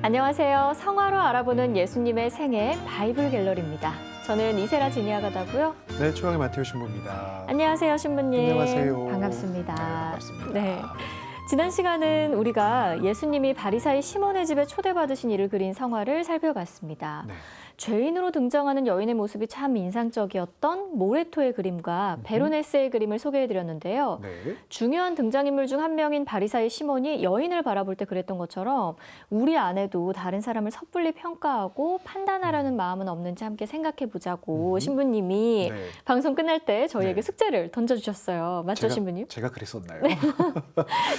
안녕하세요. 성화로 알아보는 예수님의 생애 바이블 갤러리입니다. 저는 이세라 지니아가다고요. 네, 초강의 마테오 신부입니다. 안녕하세요, 신부님. 안녕하세요. 반갑습니다. 네, 반갑습니다. 네. 지난 시간은 우리가 예수님이 바리사이 시몬의 집에 초대받으신 일을 그린 성화를 살펴봤습니다. 네. 죄인으로 등장하는 여인의 모습이 참 인상적이었던 모레토의 그림과 베로네스의 그림을 소개해드렸는데요. 네. 중요한 등장인물 중 한 명인 바리사이 시몬이 여인을 바라볼 때 그랬던 것처럼 우리 안에도 다른 사람을 섣불리 평가하고 판단하려는 마음은 없는지 함께 생각해보자고 신부님이 네. 방송 끝날 때 저희에게 네. 숙제를 던져주셨어요. 맞죠, 신부님? 제가 그랬었나요?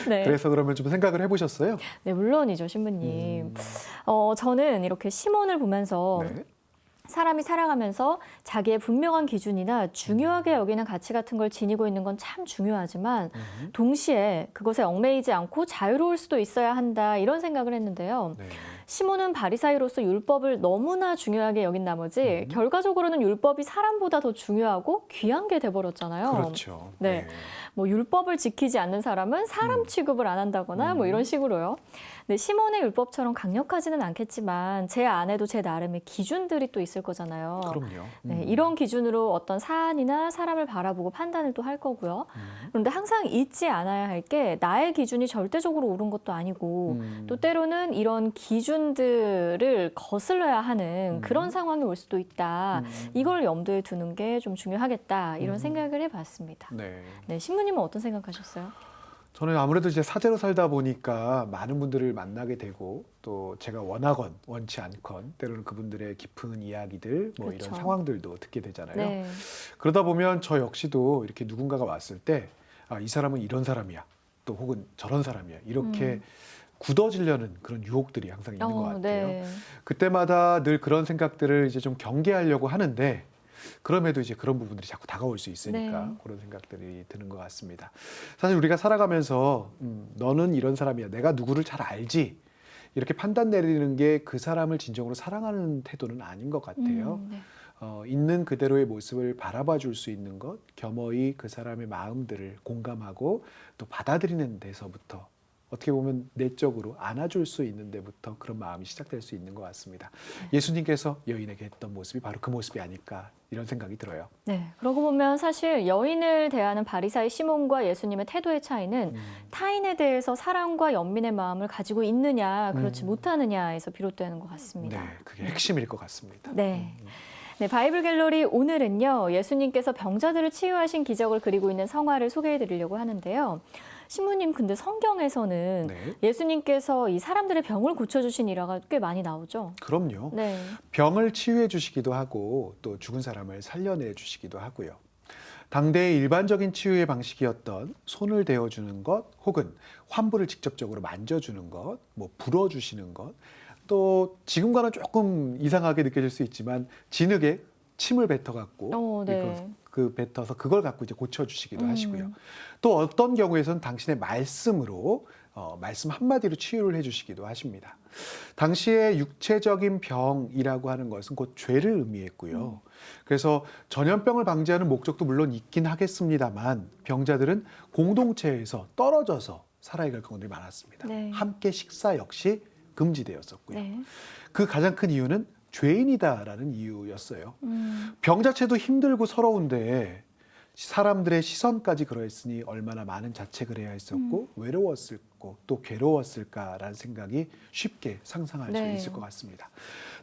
네. 그래서 그러면 좀 생각을 해보셨어요? 네, 물론이죠, 신부님. 저는 이렇게 시몬을 보면서 네. 사람이 살아가면서 자기의 분명한 기준이나 중요하게 여기는 가치 같은 걸 지니고 있는 건 참 중요하지만 동시에 그것에 얽매이지 않고 자유로울 수도 있어야 한다 이런 생각을 했는데요. 네. 시몬은 바리사이로서 율법을 너무나 중요하게 여긴 나머지 결과적으로는 율법이 사람보다 더 중요하고 귀한 게 돼버렸잖아요. 그렇죠. 네. 뭐 율법을 지키지 않는 사람은 사람 취급을 안 한다거나 뭐 이런 식으로요. 네, 시몬의 율법처럼 강력하지는 않겠지만 제 안에도 제 나름의 기준들이 또 있을 거잖아요. 그럼요. 네, 이런 기준으로 어떤 사안이나 사람을 바라보고 판단을 또 할 거고요. 그런데 항상 잊지 않아야 할 게 나의 기준이 절대적으로 옳은 것도 아니고 또 때로는 이런 기준들을 거슬러야 하는 그런 상황이 올 수도 있다. 이걸 염두에 두는 게 좀 중요하겠다. 이런 생각을 해봤습니다. 네. 네, 신부님은 어떤 생각하셨어요? 저는 아무래도 이제 사제로 살다 보니까 많은 분들을 만나게 되고 또 제가 원하건 원치 않건 때로는 그분들의 깊은 이야기들 뭐 그렇죠. 이런 상황들도 듣게 되잖아요. 네. 그러다 보면 저 역시도 이렇게 누군가가 왔을 때 아, 이 사람은 이런 사람이야. 또 혹은 저런 사람이야. 이렇게 굳어지려는 그런 유혹들이 항상 있는 것 같아요. 네. 그때마다 늘 그런 생각들을 이제 좀 경계하려고 하는데 그럼에도 이제 그런 부분들이 자꾸 다가올 수 있으니까 네. 그런 생각들이 드는 것 같습니다. 사실 우리가 살아가면서 너는 이런 사람이야. 내가 누구를 잘 알지. 이렇게 판단 내리는 게 그 사람을 진정으로 사랑하는 태도는 아닌 것 같아요. 네. 있는 그대로의 모습을 바라봐 줄 수 있는 것, 겸허히 그 사람의 마음들을 공감하고 또 받아들이는 데서부터 어떻게 보면 내적으로 안아줄 수 있는 데부터 그런 마음이 시작될 수 있는 것 같습니다. 예수님께서 여인에게 했던 모습이 바로 그 모습이 아닐까 이런 생각이 들어요. 네. 그러고 보면 사실 여인을 대하는 바리사이 시몬과 예수님의 태도의 차이는 타인에 대해서 사랑과 연민의 마음을 가지고 있느냐, 그렇지 못하느냐에서 비롯되는 것 같습니다. 네, 그게 핵심일 것 같습니다. 네. 네, 바이블 갤러리 오늘은요, 예수님께서 병자들을 치유하신 기적을 그리고 있는 성화를 소개해 드리려고 하는데요. 신부님, 근데 성경에서는 네. 예수님께서 이 사람들의 병을 고쳐주신 일화가 꽤 많이 나오죠. 그럼요. 네. 병을 치유해 주시기도 하고 또 죽은 사람을 살려내 주시기도 하고요. 당대의 일반적인 치유의 방식이었던 손을 대어주는 것 혹은 환부를 직접적으로 만져주는 것, 뭐 불어주시는 것, 또 지금과는 조금 이상하게 느껴질 수 있지만 진흙에 침을 뱉어갖고 네. 그 뱉어서 그걸 갖고 이제 고쳐주시기도 하시고요. 또 어떤 경우에서는 당신의 말씀으로 말씀 한마디로 치유를 해주시기도 하십니다. 당시에 육체적인 병이라고 하는 것은 곧 죄를 의미했고요. 그래서 전염병을 방지하는 목적도 물론 있긴 하겠습니다만 병자들은 공동체에서 떨어져서 살아야할 경우들이 많았습니다. 네. 함께 식사 역시 금지되었었고요. 네. 그 가장 큰 이유는 죄인이다라는 이유였어요. 병 자체도 힘들고 서러운데 사람들의 시선까지 그러했으니 얼마나 많은 자책을 해야 했었고 외로웠을고 또 괴로웠을까라는 생각이 쉽게 상상할 수 있을 것 같습니다.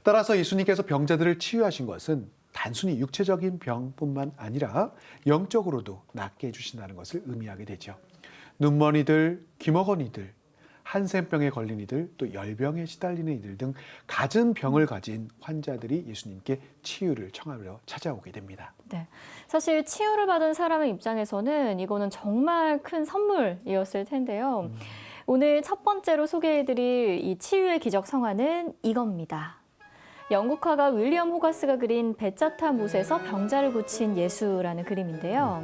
따라서 예수님께서 병자들을 치유하신 것은 단순히 육체적인 병뿐만 아니라 영적으로도 낫게 해주신다는 것을 의미하게 되죠. 눈먼이들, 귀머거니들, 한센병에 걸린 이들, 또 열병에 시달리는 이들 등 갖은 병을 가진 환자들이 예수님께 치유를 청하러 찾아오게 됩니다. 네. 사실 치유를 받은 사람의 입장에서는 이거는 정말 큰 선물이었을 텐데요. 오늘 첫 번째로 소개해드릴 이 치유의 기적 성화는 이겁니다. 영국 화가 윌리엄 호가스가 그린 베짜타 못에서 병자를 고친 예수라는 그림인데요.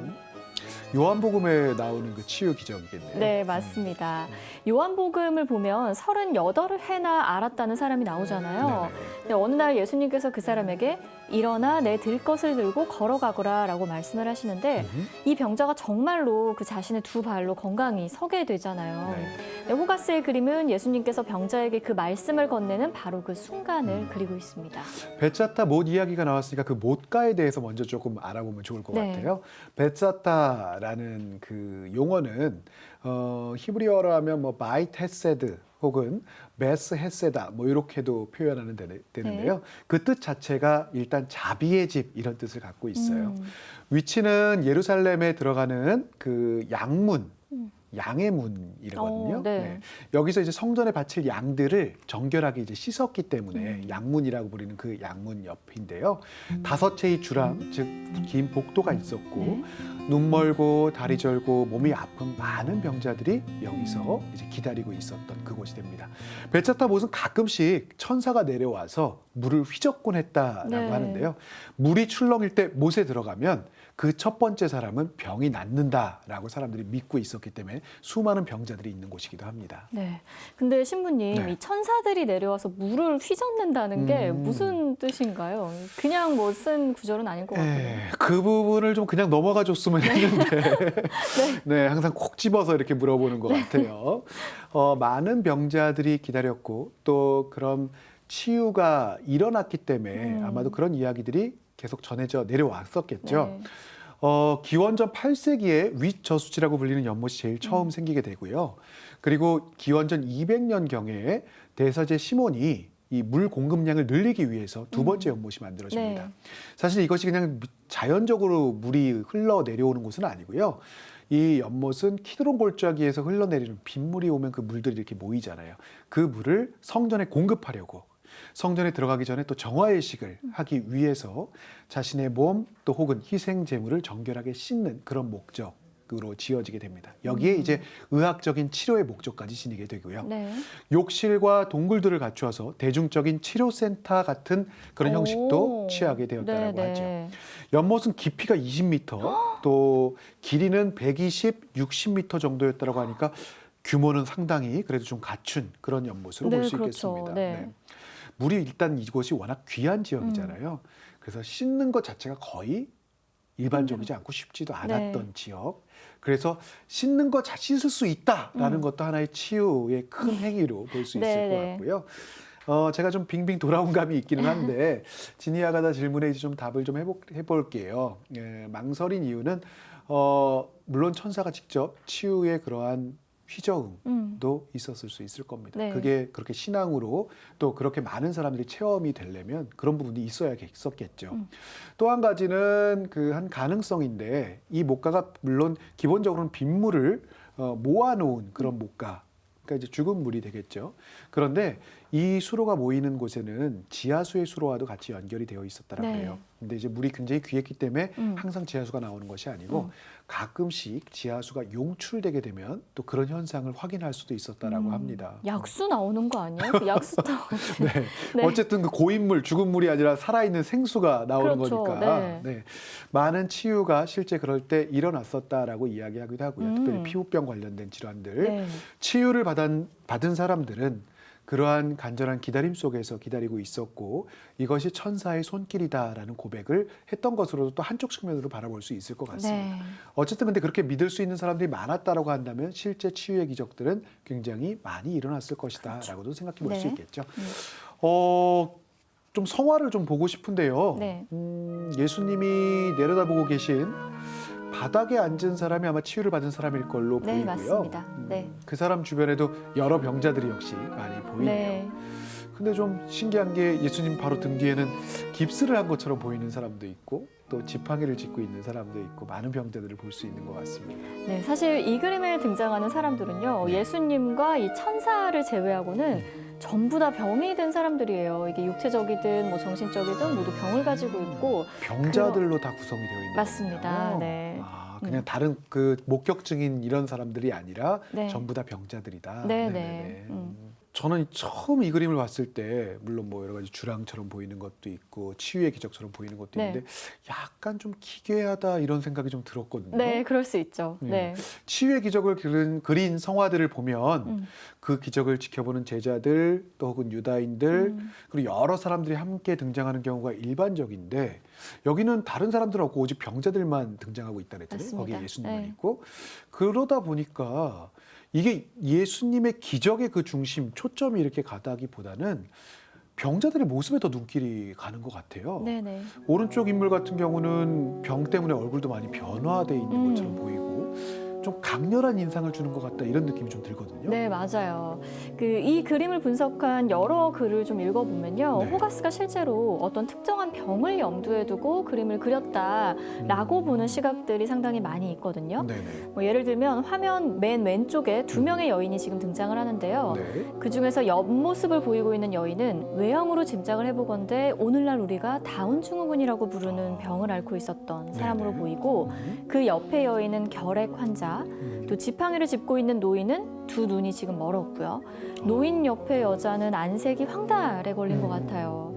요한복음에 나오는 그 치유 기적이겠네요. 네, 맞습니다. 요한복음을 보면 38해나 앓았다는 사람이 나오잖아요. 네네. 근데 어느 날 예수님께서 그 사람에게 일어나 내 들 것을 들고 걸어가거라 라고 말씀을 하시는데 이 병자가 정말로 그 자신의 두 발로 건강히 서게 되잖아요. 네. 네, 호가스의 그림은 예수님께서 병자에게 그 말씀을 건네는 바로 그 순간을 그리고 있습니다. 베짜타 못 이야기가 나왔으니까 그 못가에 대해서 먼저 조금 알아보면 좋을 것 네. 같아요. 베짜타라는 그 용어는 히브리어로 하면 뭐 바이트 헤세드 혹은 메스 헤세다 뭐 이렇게도 표현하는 되는데요. 네. 그 뜻 자체가 일단 자비의 집 이런 뜻을 갖고 있어요. 음. 위치는 예루살렘에 들어가는 그 양문, 양의 문이거든요. 네. 여기서 이제 성전에 바칠 양들을 정결하게 이제 씻었기 때문에 양문이라고 부르는 그 양문 옆인데요. 5채의 주랑 즉 긴 복도가 있었고 네. 눈 멀고 다리 절고 몸이 아픈 많은 병자들이 여기서 이제 기다리고 있었던 그곳이 됩니다. 베짜타 못은 가끔씩 천사가 내려와서 물을 휘젓곤 했다라고 네. 하는데요. 물이 출렁일 때 못에 들어가면 그 첫 번째 사람은 병이 낫는다라고 사람들이 믿고 있었기 때문에 수많은 병자들이 있는 곳이기도 합니다. 네. 근데 신부님, 네. 이 천사들이 내려와서 물을 휘젓는다는 게 무슨 뜻인가요? 그냥 뭐 쓴 구절은 아닐 것 같아요. 그 부분을 좀 그냥 넘어가 줬으면 했는데 네, 항상 콕 집어서 이렇게 물어보는 것 같아요. 많은 병자들이 기다렸고 또 그런 치유가 일어났기 때문에 아마도 그런 이야기들이 계속 전해져 내려왔었겠죠. 네. 기원전 8세기에 윗저수지라고 불리는 연못이 제일 처음 생기게 되고요. 그리고 기원전 200년경에 대서제 시몬이 이 물 공급량을 늘리기 위해서 두 번째 연못이 만들어집니다. 네. 사실 이것이 그냥 자연적으로 물이 흘러 내려오는 곳은 아니고요. 이 연못은 키드론 골짜기에서 흘러내리는 빗물이 오면 그 물들이 이렇게 모이잖아요. 그 물을 성전에 공급하려고 성전에 들어가기 전에 또 정화의식을 하기 위해서 자신의 몸 또 혹은 희생 제물을 정결하게 씻는 그런 목적으로 지어지게 됩니다. 여기에 이제 의학적인 치료의 목적까지 지니게 되고요. 네. 욕실과 동굴들을 갖추어서 대중적인 치료센터 같은 그런 형식도 취하게 되었다고 네, 하죠. 네. 연못은 깊이가 20m, 또 길이는 120, 60m 정도였다고 하니까 규모는 상당히 그래도 좀 갖춘 그런 연못으로 볼 수 그렇죠. 있겠습니다. 네. 물이 일단 이곳이 워낙 귀한 지역이잖아요. 그래서 씻는 것 자체가 거의 일반적이지 않고 쉽지도 않았던 지역. 그래서 씻는 것 씻을 수 있다라는 것도 하나의 치유의 큰 행위로 볼 수 있을 네, 것 네. 같고요. 제가 좀 빙빙 돌아온 감이 있기는 한데 지니 아가다 질문에 이제 좀 답을 좀 해볼게요. 망설인 이유는 물론 천사가 직접 치유의 그러한 휘저음도 있었을 수 있을 겁니다. 네. 그게 그렇게 신앙으로 또 그렇게 많은 사람들이 체험이 되려면 그런 부분이 있어야겠었겠죠. 또 한 가지는 그 한 가능성인데 이 목가가 물론 기본적으로는 빗물을 모아놓은 그런 목가. 그러니까 이제 죽은 물이 되겠죠. 그런데 이 수로가 모이는 곳에는 지하수의 수로와도 같이 연결이 되어 있었다라고 네. 해요. 근데 이제 물이 굉장히 귀했기 때문에 항상 지하수가 나오는 것이 아니고 가끔씩 지하수가 용출되게 되면 또 그런 현상을 확인할 수도 있었다라고 합니다. 약수 나오는 거 아니에요? 그 약수 네. 네. 어쨌든 그 고인물, 죽은 물이 아니라 살아있는 생수가 나오는 그렇죠. 거니까 네. 네. 많은 치유가 실제 그럴 때 일어났었다라고 이야기하기도 하고요. 특별히 피부병 관련된 질환들. 네. 치유를 받은 사람들은 그러한 간절한 기다림 속에서 기다리고 있었고 이것이 천사의 손길이다라는 고백을 했던 것으로도 또 한쪽 측면으로 바라볼 수 있을 것 같습니다. 네. 어쨌든 근데 그렇게 믿을 수 있는 사람들이 많았다라고 한다면 실제 치유의 기적들은 굉장히 많이 일어났을 것이다라고도 생각해 볼 수 네. 있겠죠. 좀 성화를 좀 보고 싶은데요. 네. 예수님이 내려다보고 계신 바닥에 앉은 사람이 아마 치유를 받은 사람일 걸로 네, 보이고요. 맞습니다. 네. 그 사람 주변에도 여러 병자들이 역시 많이 보이네요. 네. 근데 좀 신기한 게 예수님 바로 등 뒤에는 깁스를 한 것처럼 보이는 사람도 있고 또 지팡이를 짚고 있는 사람도 있고 많은 병자들을 볼 수 있는 것 같습니다. 네, 사실 이 그림에 등장하는 사람들은요, 예수님과 이 천사를 제외하고는 전부 다 병이 든 사람들이에요. 이게 육체적이든 뭐 정신적이든 모두 병을 가지고 있고. 병자들로 다 구성이 되어 있는 맞습니다. 거군요. 네. 그냥 다른 그 목격증인 이런 사람들이 아니라 네. 전부 다 병자들이다. 네, 네네네. 네. 저는 처음 이 그림을 봤을 때 물론 뭐 여러 가지 주랑처럼 보이는 것도 있고 치유의 기적처럼 보이는 것도 네. 있는데 약간 좀 기괴하다 이런 생각이 좀 들었거든요. 네, 그럴 수 있죠. 네. 치유의 기적을 그린 성화들을 보면 음. 그 기적을 지켜보는 제자들 또 혹은 유다인들 그리고 여러 사람들이 함께 등장하는 경우가 일반적인데 여기는 다른 사람들 없고 오직 병자들만 등장하고 있다 그랬잖아요. 맞습니다. 거기에 예수님만 네. 있고 그러다 보니까 이게 예수님의 기적의 그 중심 초점이 이렇게 가다기보다는 병자들의 모습에 더 눈길이 가는 것 같아요. 네네. 오른쪽 인물 같은 경우는 병 때문에 얼굴도 많이 변화돼 있는 것처럼 보이고 좀 강렬한 인상을 주는 것 같다 이런 느낌이 좀 들거든요. 네, 맞아요. 이 그림을 분석한 여러 글을 좀 읽어보면요. 네. 호가스가 실제로 어떤 특정한 병을 염두에 두고 그림을 그렸다라고 보는 시각들이 상당히 많이 있거든요. 네네. 뭐 예를 들면 화면 맨 왼쪽에 두 명의 여인이 지금 등장을 하는데요. 네. 그중에서 옆모습을 보이고 있는 여인은 외형으로 짐작을 해보건대 오늘날 우리가 다운 증후군이라고 부르는 병을 앓고 있었던 사람으로 네네. 보이고 그 옆의 여인은 결핵 환자, 또 지팡이를 짚고 있는 노인은 두 눈이 지금 멀었고요. 노인 옆의 여자는 안색이 황달에 걸린 것 같아요.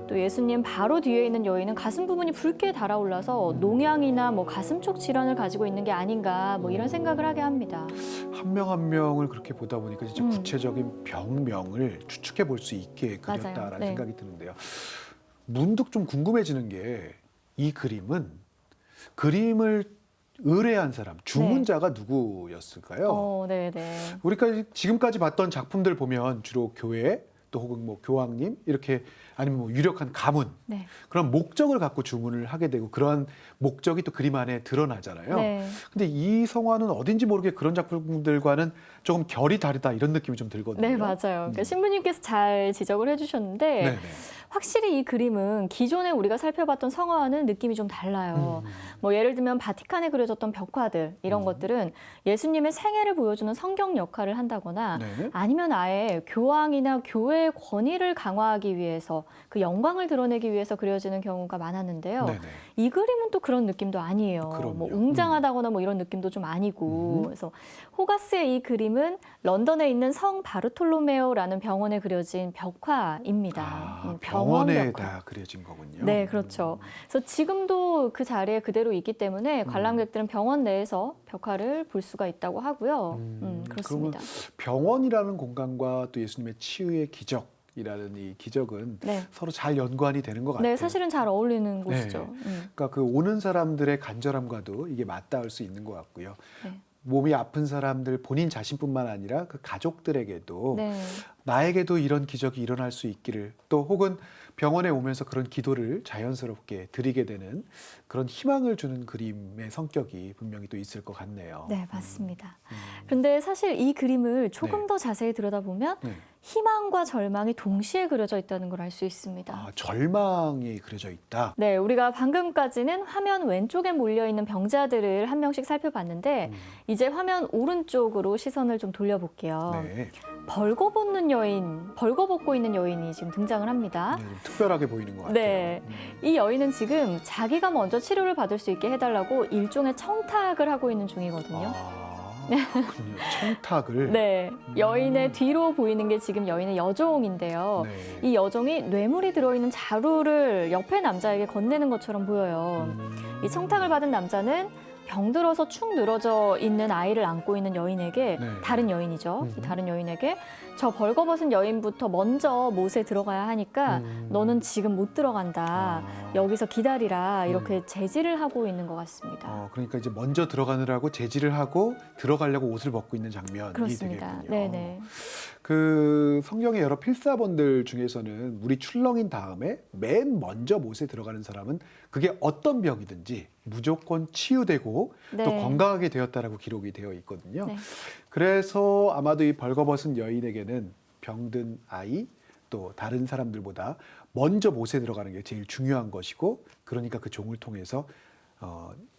또 예수님 바로 뒤에 있는 여인은 가슴 부분이 붉게 달아올라서 농양이나 뭐 가슴 쪽 질환을 가지고 있는 게 아닌가 뭐 이런 생각을 하게 합니다. 한 명 한 명을 그렇게 보다 보니까 진짜 음. 구체적인 병명을 추측해 볼 수 있게 맞아요. 그렸다라는 네. 생각이 드는데요. 문득 좀 궁금해지는 게 이 그림은 그림을 의뢰한 사람, 주문자가 누구였을까요? 네네. 우리가 지금까지 봤던 작품들 보면 주로 교회 또 혹은 뭐 교황님 이렇게 아니면 뭐 유력한 가문 네. 그런 목적을 갖고 주문을 하게 되고 그러한 목적이 또 그림 안에 드러나잖아요. 네. 근데 이 성화는 어딘지 모르게 그런 작품들과는 조금 결이 다르다 이런 느낌이 좀 들거든요. 네, 맞아요. 그러니까 신부님께서 잘 지적을 해주셨는데 네네. 확실히 이 그림은 기존에 우리가 살펴봤던 성화와는 느낌이 좀 달라요. 뭐 예를 들면 바티칸에 그려졌던 벽화들 이런 것들은 예수님의 생애를 보여주는 성경 역할을 한다거나 네. 아니면 아예 교황이나 교회의 권위를 강화하기 위해서 그 영광을 드러내기 위해서 그려지는 경우가 많았는데요. 네네. 이 그림은 또 그런 느낌도 아니에요. 그럼요. 뭐 웅장하다거나 뭐 이런 느낌도 좀 아니고. 그래서 호가스의 이 그림은 런던에 있는 성 바르톨로메오라는 병원에 그려진 벽화입니다. 병원 병원에 벽화. 다 그려진 거군요. 네, 그렇죠. 그래서 지금도 그 자리에 그대로 있기 때문에 관람객들은 병원 내에서 벽화를 볼 수가 있다고 하고요. 그렇습니다. 병원이라는 공간과 또 예수님의 치유의 기적이라는 이 기적은 네. 서로 잘 연관이 되는 것 같아요. 네, 사실은 잘 어울리는 곳이죠. 그러니까 그 오는 사람들의 간절함과도 이게 맞닿을 수 있는 것 같고요. 네. 몸이 아픈 사람들 본인 자신뿐만 아니라 그 가족들에게도 네. 나에게도 이런 기적이 일어날 수 있기를 또 혹은 병원에 오면서 그런 기도를 자연스럽게 드리게 되는 그런 희망을 주는 그림의 성격이 분명히 또 있을 것 같네요. 네, 맞습니다. 그런데 사실 이 그림을 조금 네. 더 자세히 들여다보면 네. 희망과 절망이 동시에 그려져 있다는 걸 알 수 있습니다. 아, 절망이 그려져 있다. 네, 우리가 방금까지는 화면 왼쪽에 몰려있는 병자들을 한 명씩 살펴봤는데 이제 화면 오른쪽으로 시선을 좀 돌려볼게요. 네. 벌거벗고 있는 여인이 지금 등장을 합니다. 네, 좀 특별하게 보이는 것 같아요. 네, 이 여인은 지금 자기가 먼저 치료를 받을 수 있게 해달라고 일종의 청탁을 하고 있는 중이거든요. 그렇군요. 청탁을. 네, 여인의 뒤로 보이는 게 지금 여인의 여종인데요. 네. 이 여종이 뇌물이 들어있는 자루를 옆에 남자에게 건네는 것처럼 보여요. 이 청탁을 받은 남자는 병들어서 축 늘어져 있는 아이를 안고 있는 여인에게 네. 다른 여인이죠. 이 다른 여인에게 저 벌거벗은 여인부터 먼저 못에 들어가야 하니까 너는 지금 못 들어간다. 여기서 기다리라. 이렇게 제지를 하고 있는 것 같습니다. 그러니까 이제 먼저 들어가느라고 제지를 하고 들어가려고 옷을 벗고 있는 장면이 그렇습니다. 되겠군요. 네네. 그 성경의 여러 필사본들 중에서는 물이 출렁인 다음에 맨 먼저 못에 들어가는 사람은 그게 어떤 병이든지 무조건 치유되고 네. 또 건강하게 되었다라고 기록이 되어 있거든요. 네. 그래서 아마도 이 벌거벗은 여인에게는 병든 아이 또 다른 사람들보다 먼저 못에 들어가는 게 제일 중요한 것이고 그러니까 그 종을 통해서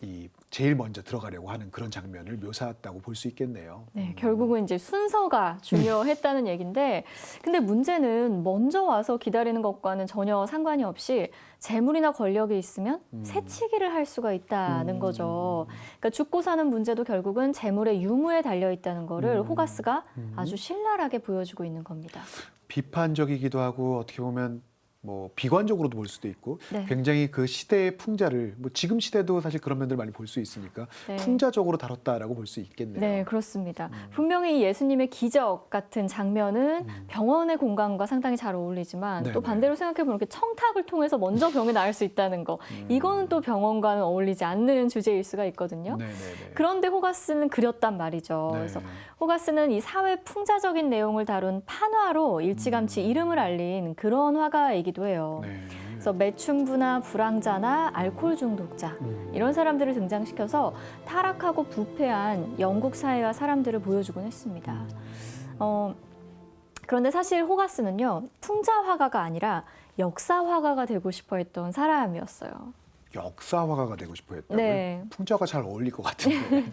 이 제일 먼저 들어가려고 하는 그런 장면을 묘사했다고 볼 수 있겠네요. 네, 결국은 이제 순서가 중요했다는 얘기인데, 근데 문제는 먼저 와서 기다리는 것과는 전혀 상관이 없이 재물이나 권력이 있으면 새치기를 할 수가 있다는 거죠. 그러니까 죽고 사는 문제도 결국은 재물의 유무에 달려 있다는 거를 호가스가 아주 신랄하게 보여주고 있는 겁니다. 비판적이기도 하고 어떻게 보면 뭐 비관적으로도 볼 수도 있고 네. 굉장히 그 시대의 풍자를 뭐 지금 시대도 사실 그런 면들 많이 볼 수 있으니까 네. 풍자적으로 다뤘다라고 볼 수 있겠네요. 네, 그렇습니다. 분명히 예수님의 기적 같은 장면은 병원의 공간과 상당히 잘 어울리지만 또 네네. 반대로 생각해보면 이렇게 청탁을 통해서 먼저 병에 나을 수 있다는 거, 이거는 또 병원과는 어울리지 않는 주제일 수가 있거든요. 네네네. 그런데 호가스는 그렸단 말이죠. 네. 그래서 호가스는 이 사회 풍자적인 내용을 다룬 판화로 일찌감치 이름을 알린 그런 화가이기도 해요. 네. 그래서 매춘부나 불황자나 알코올 중독자 이런 사람들을 등장시켜서 타락하고 부패한 영국 사회와 사람들을 보여주곤 했습니다. 그런데 사실 호가스는요, 풍자 화가가 아니라 역사 화가가 되고 싶어 했던 사람이었어요. 역사화가가 되고 싶어 했다고요? 네. 풍자가 잘 어울릴 것 같은데.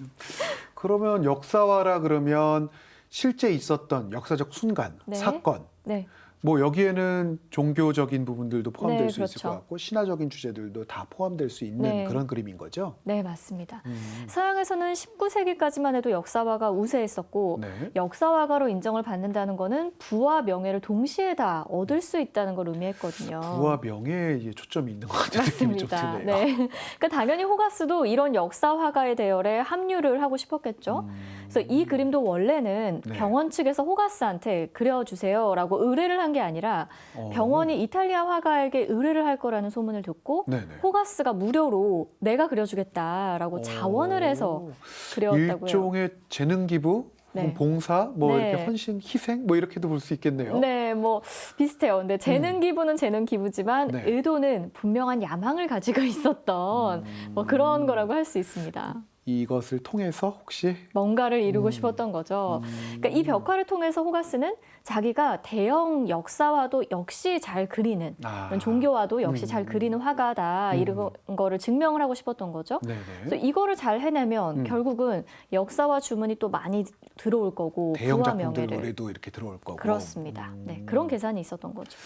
그러면 역사화라 그러면 실제 있었던 역사적 순간, 네. 사건, 네. 뭐 여기에는 종교적인 부분들도 포함될 네, 수 있을 그렇죠. 것 같고 신화적인 주제들도 다 포함될 수 있는 네. 그런 그림인 거죠. 네, 맞습니다. 서양에서는 19세기까지만 해도 역사화가 우세했었고 네. 역사화가로 인정을 받는다는 거는 부와 명예를 동시에 다 얻을 수 있다는 걸 의미했거든요. 부와 명예에 초점이 있는 것 같은 느낌이 좀 맞습니다. 드네요. 네. 그러니까 당연히 호가스도 이런 역사 화가의 대열에 합류를 하고 싶었겠죠. 그래서 이 그림도 원래는 네. 병원 측에서 호가스한테 그려주세요라고 의뢰를 한 게 아니라 병원이 이탈리아 화가에게 의뢰를 할 거라는 소문을 듣고 네네. 호가스가 무료로 내가 그려주겠다라고 자원을 해서 그려왔다고요. 일종의 재능 기부, 네. 봉사, 뭐 네. 이렇게 헌신, 희생, 뭐 이렇게도 볼 수 있겠네요. 네, 뭐 비슷해요. 근데 재능 기부는 재능 기부지만 네. 의도는 분명한 야망을 가지고 있었던 뭐 그런 거라고 할 수 있습니다. 이것을 통해서 혹시 뭔가를 이루고 싶었던 거죠. 그러니까 이 벽화를 통해서 호가스는 자기가 대형 역사화도 역시 잘 그리는, 이런 종교화도 역시 잘 그리는 화가다 이런 거를 증명을 하고 싶었던 거죠. 네네. 그래서 이거를 잘 해내면 결국은 역사와 주문이 또 많이 들어올 거고 대형 부와 작품들 명예를. 노래도 이렇게 들어올 거고. 그렇습니다. 네, 그런 계산이 있었던 거죠.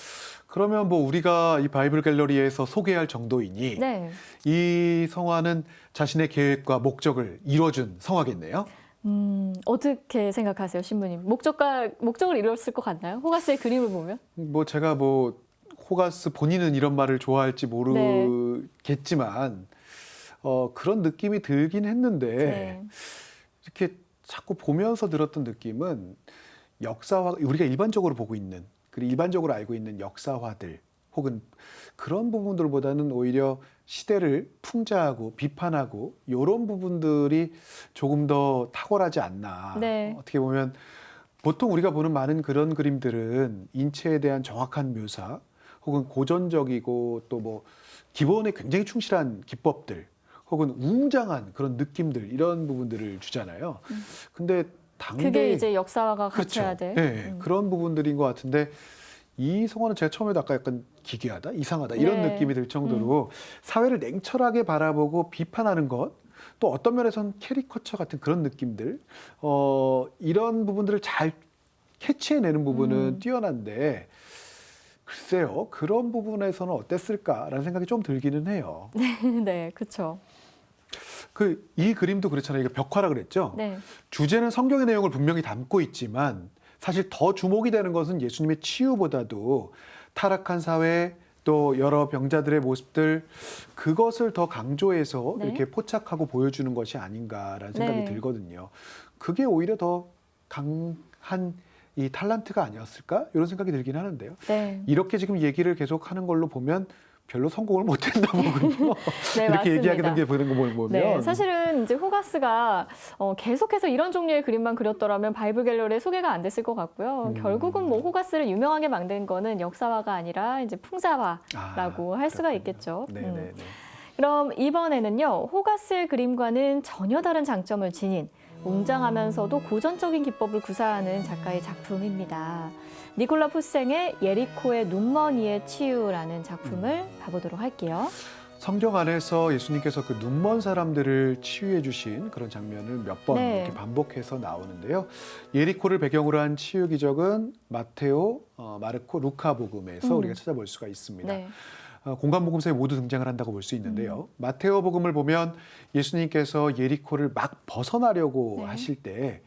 그러면 뭐 우리가 이 바이블 갤러리에서 소개할 정도이니 네. 이 성화는 자신의 계획과 목적을 이뤄준 성화겠네요. 어떻게 생각하세요, 신부님? 목적을 이뤘을 것 같나요? 호가스의 그림을 보면? 뭐 제가 뭐 호가스 본인은 이런 말을 좋아할지 모르겠지만 그런 느낌이 들긴 했는데 네. 이렇게 자꾸 보면서 들었던 느낌은 역사화 우리가 일반적으로 보고 있는 그리고 일반적으로 알고 있는 역사화들 혹은 그런 부분들보다는 오히려 시대를 풍자하고 비판하고 이런 부분들이 조금 더 탁월하지 않나. 네. 어떻게 보면 보통 우리가 보는 많은 그런 그림들은 인체에 대한 정확한 묘사 혹은 고전적이고 또 뭐 기본에 굉장히 충실한 기법들 혹은 웅장한 그런 느낌들 이런 부분들을 주잖아요. 근데 당대 그게 이제 역사화가 그렇죠. 갖춰야 돼. 네, 그런 부분들인 것 같은데 이 성화는 제가 처음에도 아까 약간 기괴하다, 이상하다 이런 네. 느낌이 들 정도로 사회를 냉철하게 바라보고 비판하는 것, 또 어떤 면에서는 캐리커처 같은 그런 느낌들, 이런 부분들을 잘 캐치해내는 부분은 뛰어난데 글쎄요, 그런 부분에서는 어땠을까라는 생각이 좀 들기는 해요. 네, 그렇죠. 이 그림도 그렇잖아요. 이거 벽화라 그랬죠. 네. 주제는 성경의 내용을 분명히 담고 있지만 사실 더 주목이 되는 것은 예수님의 치유보다도 타락한 사회 또 여러 병자들의 모습들 그것을 더 강조해서 네. 이렇게 포착하고 보여주는 것이 아닌가라는 생각이 네. 들거든요. 그게 오히려 더 강한 이 탤런트가 아니었을까? 이런 생각이 들긴 하는데요. 네. 이렇게 지금 얘기를 계속 하는 걸로 보면 별로 성공을 못했나 보군요. 네, 이렇게 맞습니다. 얘기하게 된 게 보는 거 보면. 네, 사실은 이제 호가스가 계속해서 이런 종류의 그림만 그렸더라면 바이블 갤러리에 소개가 안 됐을 것 같고요. 결국은 뭐 호가스를 유명하게 만든 거는 역사화가 아니라 이제 풍자화라고 할 수가 있겠죠. 네네네. 그럼 이번에는요, 호가스의 그림과는 전혀 다른 장점을 지닌 웅장하면서도 고전적인 기법을 구사하는 작가의 작품입니다. 니콜라 푸생의 예리코의 눈머니의 치유라는 작품을 봐보도록 할게요. 성경 안에서 예수님께서 그 눈먼 사람들을 치유해 주신 그런 장면을 몇 번 네. 이렇게 반복해서 나오는데요. 예리코를 배경으로 한 치유 기적은 마테오, 마르코, 루카 복음에서 우리가 찾아볼 수가 있습니다. 네. 공간 복음서에 모두 등장을 한다고 볼 수 있는데요. 마테오 복음을 보면 예수님께서 예리코를 막 벗어나려고 네. 하실 때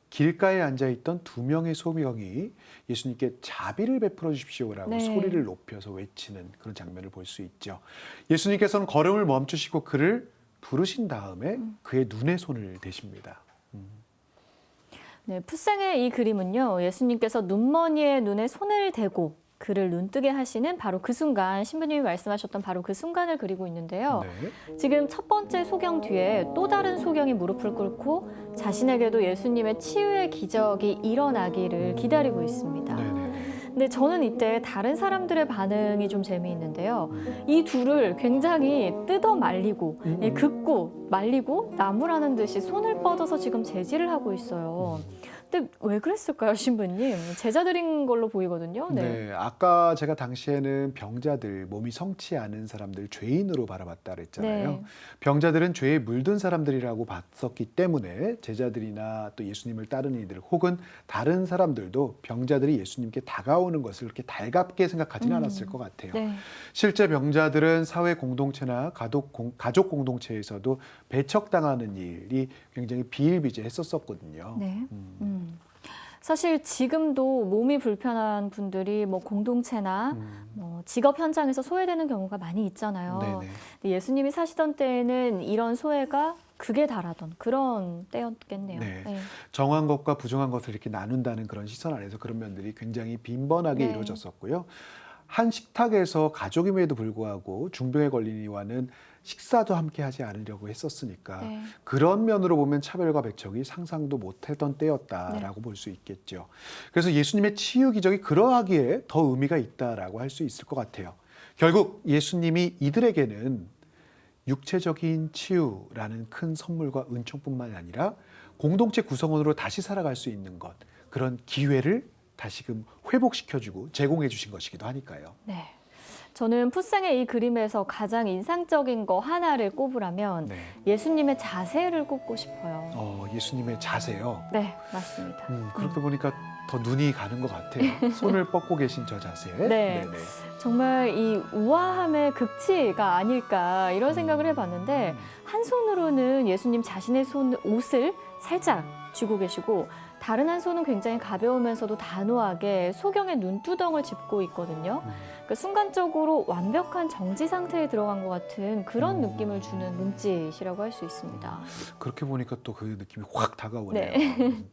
길가에 앉아있던 2명의 소경이 예수님께 자비를 베풀어 주십시오라고 네. 소리를 높여서 외치는 그런 장면을 볼 수 있죠. 예수님께서는 걸음을 멈추시고 그를 부르신 다음에 그의 눈에 손을 대십니다. 네, 풋생의 이 그림은요, 예수님께서 눈머니에 눈에 손을 대고 그를 눈뜨게 하시는 바로 그 순간, 신부님이 말씀하셨던 바로 그 순간을 그리고 있는데요. 네. 지금 첫 번째 소경 뒤에 또 다른 소경이 무릎을 꿇고 자신에게도 예수님의 치유의 기적이 일어나기를 기다리고 있습니다. 네네. 근데 저는 이때 다른 사람들의 반응이 좀 재미있는데요. 이 둘을 굉장히 뜯어 말리고, 긋고 말리고 나무라는 듯이 손을 뻗어서 지금 제지를 하고 있어요. 근데 왜 그랬을까요, 신부님? 제자들인 걸로 보이거든요. 네, 아까 제가 당시에는 병자들, 몸이 성치 않은 사람들 죄인으로 바라봤다 그랬잖아요. 네. 병자들은 죄에 물든 사람들이라고 봤었기 때문에 제자들이나 또 예수님을 따르는 이들 혹은 다른 사람들도 병자들이 예수님께 다가오는 것을 그렇게 달갑게 생각하지는 않았을 것 같아요. 네. 실제 병자들은 사회 공동체나 가족 공동체에서도 배척당하는 일이 굉장히 비일비재했었거든요. 네. 사실 지금도 몸이 불편한 분들이 뭐 공동체나 뭐 직업 현장에서 소외되는 경우가 많이 있잖아요. 네네. 근데 예수님이 사시던 때에는 이런 소외가 극에 달하던 그런 때였겠네요. 네. 네. 정한 것과 부정한 것을 이렇게 나눈다는 그런 시선 안에서 그런 면들이 굉장히 빈번하게 네. 이루어졌었고요. 한 식탁에서 가족임에도 불구하고 중병에 걸린 이와는 식사도 함께 하지 않으려고 했었으니까 네. 그런 면으로 보면 차별과 배척이 상상도 못했던 때였다라고 볼 수 있겠죠. 그래서 예수님의 치유 기적이 그러하기에 더 의미가 있다라고 할 수 있을 것 같아요. 결국 예수님이 이들에게는 육체적인 치유라는 큰 선물과 은총뿐만 아니라 공동체 구성원으로 다시 살아갈 수 있는 것, 그런 기회를 다시금 회복시켜주고 제공해 주신 것이기도 하니까요. 네. 저는 풋생의 이 그림에서 가장 인상적인 거 하나를 꼽으라면 네. 예수님의 자세를 꼽고 싶어요. 예수님의 자세요. 네, 맞습니다. 그렇다 보니까 더 눈이 가는 것 같아요. 손을 뻗고 계신 저 자세. 네. 네네. 정말 이 우아함의 극치가 아닐까 이런 생각을 해봤는데 한 손으로는 예수님 자신의 옷을 살짝 쥐고 계시고 다른 한 손은 굉장히 가벼우면서도 단호하게 소경의 눈두덩을 짚고 있거든요. 그러니까 순간적으로 완벽한 정지 상태에 들어간 것 같은 그런 느낌을 주는 몸짓이라고 할 수 있습니다. 그렇게 보니까 또 그 느낌이 확 다가오네요. 네.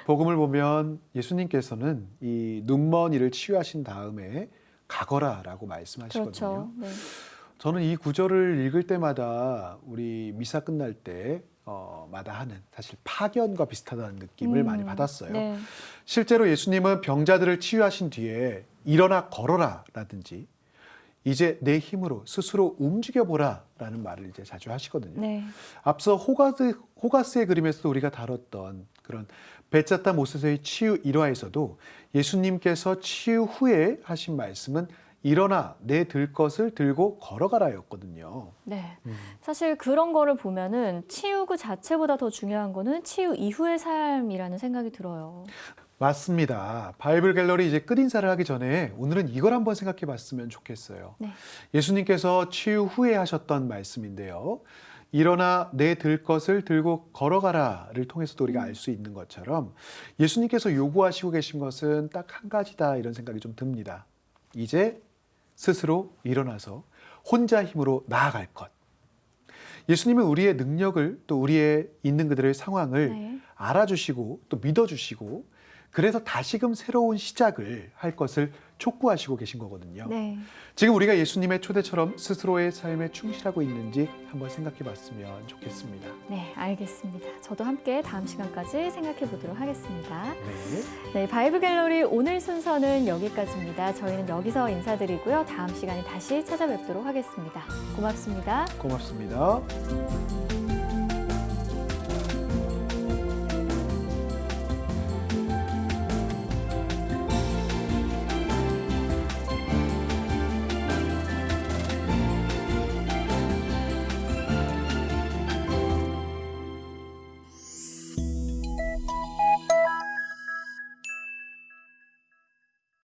복음을 보면 예수님께서는 이 눈먼이를 치유하신 다음에 가거라라고 말씀하시거든요. 그렇죠. 네. 저는 이 구절을 읽을 때마다 우리 미사 끝날 때 마다 하는 사실 파견과 비슷하다는 느낌을 많이 받았어요. 네. 실제로 예수님은 병자들을 치유하신 뒤에 일어나 걸어라 라든지 이제 내 힘으로 스스로 움직여보라 라는 말을 이제 자주 하시거든요. 네. 앞서 호가스의 그림에서도 우리가 다뤘던 그런 베짜타 모세서의 치유 일화에서도 예수님께서 치유 후에 하신 말씀은 일어나 내 들 것을 들고 걸어가라였거든요. 네. 사실 그런 거를 보면은 치유 그 자체보다 더 중요한 거는 치유 이후의 삶이라는 생각이 들어요. 맞습니다. 바이블 갤러리 이제 끝인사를 하기 전에 오늘은 이걸 한번 생각해 봤으면 좋겠어요. 네. 예수님께서 치유 후에 하셨던 말씀인데요. 일어나 내 들 것을 들고 걸어가라를 통해서도 우리가 알 수 있는 것처럼 예수님께서 요구하시고 계신 것은 딱 한 가지다 이런 생각이 좀 듭니다. 이제 스스로 일어나서 혼자 힘으로 나아갈 것. 예수님은 우리의 능력을 또 우리의 있는 그들의 상황을 네. 알아주시고 또 믿어주시고 그래서 다시금 새로운 시작을 할 것을 촉구하시고 계신 거거든요. 네. 지금 우리가 예수님의 초대처럼 스스로의 삶에 충실하고 있는지 한번 생각해 봤으면 좋겠습니다. 네, 알겠습니다. 저도 함께 다음 시간까지 생각해 보도록 하겠습니다. 네. 네, 바이블 갤러리 오늘 순서는 여기까지입니다. 저희는 여기서 인사드리고요. 다음 시간에 다시 찾아뵙도록 하겠습니다. 고맙습니다. 고맙습니다.